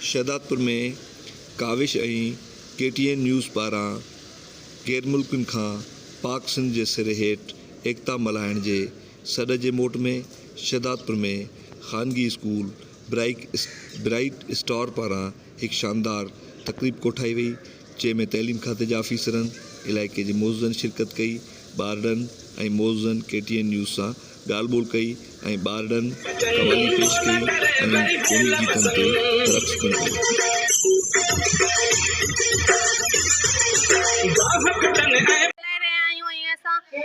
शहदादपुर में काविश ऐं KTN news पारां गैर मुल्कनि खां पाक सिंध जे सिरे हेठि एकता मल्हाइण जे सॾ जे मोट में शहदादपुर में ख़ानगी स्कूल ब्राइट स्टार पारां हिकु शानदार तक़रीब कोठाई वई, जंहिंमें तइलीम खाते जा ऑफिसरनि, इलाइक़े जे मौज़ूदनि शिरकत कई। ॿारड़नि ऐं मौज़ूदनि KTN न्यूज़ सां ॻाल्हि ॿोल कई ऐं ॿारड़नि कवाली पेश कई ऐं क़ौमी गीतनि ते रक़्स पिणु कयो।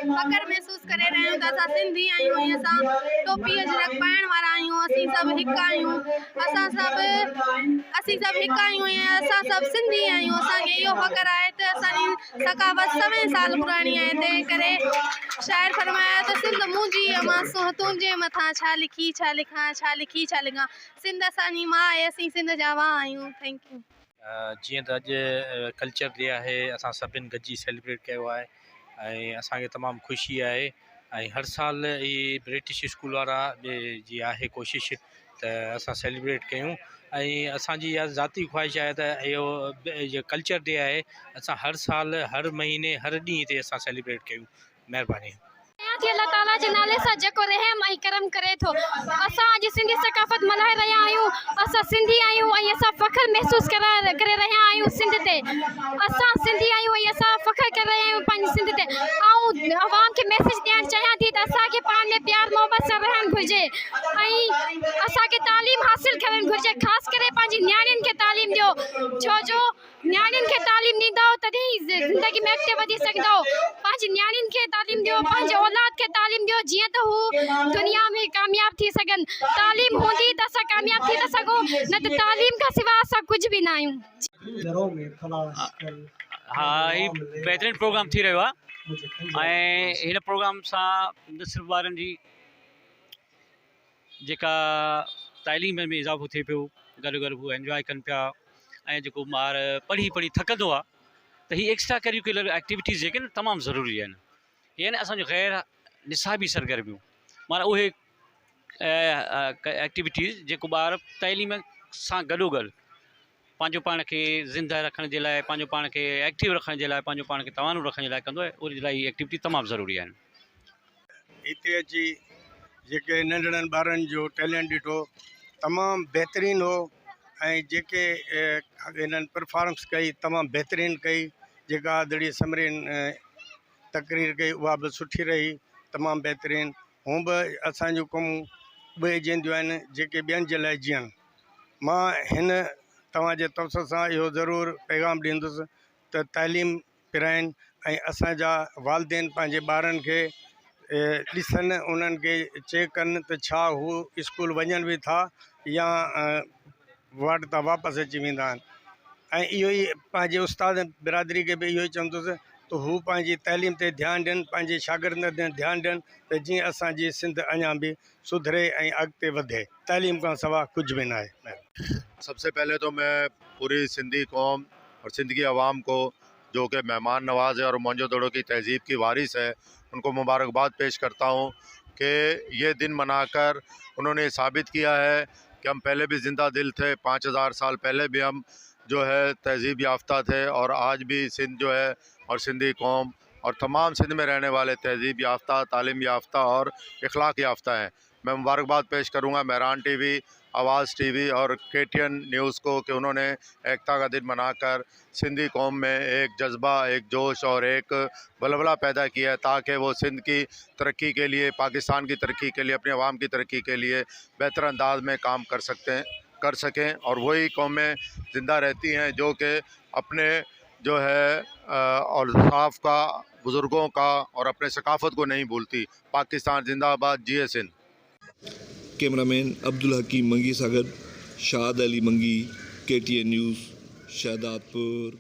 फ़ख्र महसूस करे रहे हैं असां सिंधी आहियूं ऐं असां टोपी अजरक पाइण वारा आहियूं। असीं सभु हिकु आहियूं, असीं सभु हिकु आहियूं ऐं असां सभु सिंधी आहियूं। असांखे इहो फ़ख्र आहे त असांजी सकाफ़त 100 साल पुराणी आहे। तंहिं करे शाइर फरमाया त सिंध मुंहिंजी मां तुंहिंजे मथां छा लिखी छा लिखां, छा लिखी छा लिखां। सिंध असांजी मां आहे, असीं सिंध जा वाह आहियूं। Thank U. जीअं त अॼु कल्चर डे आहे, असां सभिनि गॾिजी सेलिब्रेट कयो आहे ऐं असांखे तमामु ख़ुशी आहे। ऐं हर साल ही ब्रिटिश स्कूल वारा जी आहे कोशिशि त असां सेलिब्रेट कयूं ऐं असांजी इहा ज़ाती ख़्वाहिश आहे त इहो कल्चर डे आहे, असां हर साल हर महीने हर ॾींहं ते असां सेलिब्रेट कयूं। महिरबानी। अल्लाह ताला जे नाले सां जेको रहम ऐं करम करे थो, असां अॼु सिंधी सकाफ़त मल्हाए रहिया आहियूं। असां सिंधी आहियूं ऐं असां फ़ख्र महसूस करे रहिया आहियूं सिंध ते। असां सिंधी आहियूं ऐं असां फ़ख्र करे रहिया आहियूं पंहिंजी सिंध ते। ऐं अवाम खे मैसेज ॾियणु चाहियां थी त असांखे पाण में प्यार मोहबत सां रहणु घुरिजे ऐं असांखे तालीम हासिलु करणु घुरिजे। ख़ासि करे पंहिंजी नियाणियुनि खे तालीम ॾियो, छो नियाणियुनि खे तालीम ॾींदव तॾहिं ज़िंदगी में अॻिते वधी सघंदव। पंहिंजी नियाणियुनि खे तालीम ॾियो, पंहिंजे औलाद खे तालीम ॾियो, जीअं त हू दुनिया में कामयाब थी सघनि। तालीम हूंदी त असां कामयाब थी था सघूं, न त तालीम खां सवाइ असां कुझु बि न आहियूं। हा, ही बहितरीनु प्रोग्राम थी रहियो आहे ऐं हिन प्रोग्राम सां न सिर्फ़ु ॿारनि जी जेका तालीम में इज़ाफ़ो थिए पियो, गॾु गॾु हू एंजॉय कनि पिया ऐं जेको ॿार पढ़ी थकंदो आहे त ही एक्स्ट्रा करिकुलर एक्टिविटीज़ जेके न तमामु ज़रूरी आहिनि। यानी असांजो ग़ैर निसाबी सरगर्मियूं माना उहे एक्टिविटीज़ जेको ॿार तइलीम सां गॾोगॾु पंहिंजो पाण खे ज़िंदा रखण जे लाइ, पंहिंजो पाण खे एक्टिव रखण जे लाइ, पंहिंजो पाण खे तवानो रखण जे लाइ कंदो आहे, उन जे लाइ हीअ एक्टिविटी तमामु ज़रूरी आहिनि। हिते अची जेके नंढड़नि ॿारनि जो टैलेंट ॾिठो तमामु बहितरीनु हो ऐं जेके हिननि परफॉर्मेंस कई तमामु बहितरीनु कई। जेका आदरणीय समरीन तकरीर कई उहा बि सुठी रही, तमामु बहितरीनु। हूअं बि असांजूं क़ौमूं उहे जीअंदियूं आहिनि जेके ॿियनि जे लाइ जीअनि। मां हिन तव्हांजे तवसर सां इहो ज़रूरु पैगाम ॾींदुसि त तालीम पिराइनि ऐं असांजा वालदेन पंहिंजे ॿारनि खे ॾिसनि, उन्हनि खे चेक कनि त छा हू स्कूल वञनि बि था या वाट तां वापसि अची वेंदा आहिनि। ऐं इहो ई पंहिंजे उस्ताद बिरादरी खे बि इहो ई चवंदुसि त हू पंहिंजी तइलीम ते ध्यानु ॾियनि, पंहिंजे शागिर्दनि ते ध्यानु ॾियनि त जीअं असांजी सिंध अञा बि सुधरे ऐं अॻिते वधे। तइलीम खां सवाइ कुझु बि न आहे। सबसे पहले तो मैं पूरी सिंधी कौम और सिंध की आवाम को जो कि मेहमान नवाज है और मोहनजो दड़ो की तहज़ीब की वारिस है, उनको मुबारकबाद पेश करता हूँ कि ये दिन मनाकर उन्होंने साबित किया है कि हम पहले भी ज़िंदा दिल थे, 5000 साल पहले भी हम जो है तहज़ीब याफ्ता थे और आज भी सिंध जो है और सिंधी कौम और तमाम सिंध में रहने वाले तहज़ीब याफ्ता, तालीम याफ्ता और इखलाक याफ्ता हैं। मैं मुबारकबाद पेश करूँगा मेहरान TV, आवाज़ TV और KTN न्यूज़ को कि उन्होंने एकता का दिन मनाकर सिंधी कौम में एक जज्बा, एक जोश और एक बलबला पैदा किया है ताकि वो सिंध की तरक्की के लिए, पाकिस्तान की तरक्की के लिए, अपने अवाम की तरक्की के लिए बेहतर अंदाज में काम कर सकें और वही कौमें ज़िंदा रहती हैं जो कि अपने जो है और साफ का, बुज़ुर्गों का और अपने सकाफ़त को नहीं भूलती। पाकिस्तान जिंदाबाद, जिए सिंध। कैमरामैन अब्दुल हकीम मंगी सागर, शाद अली मंगी, KTN न्यूज़, शहदादपुर।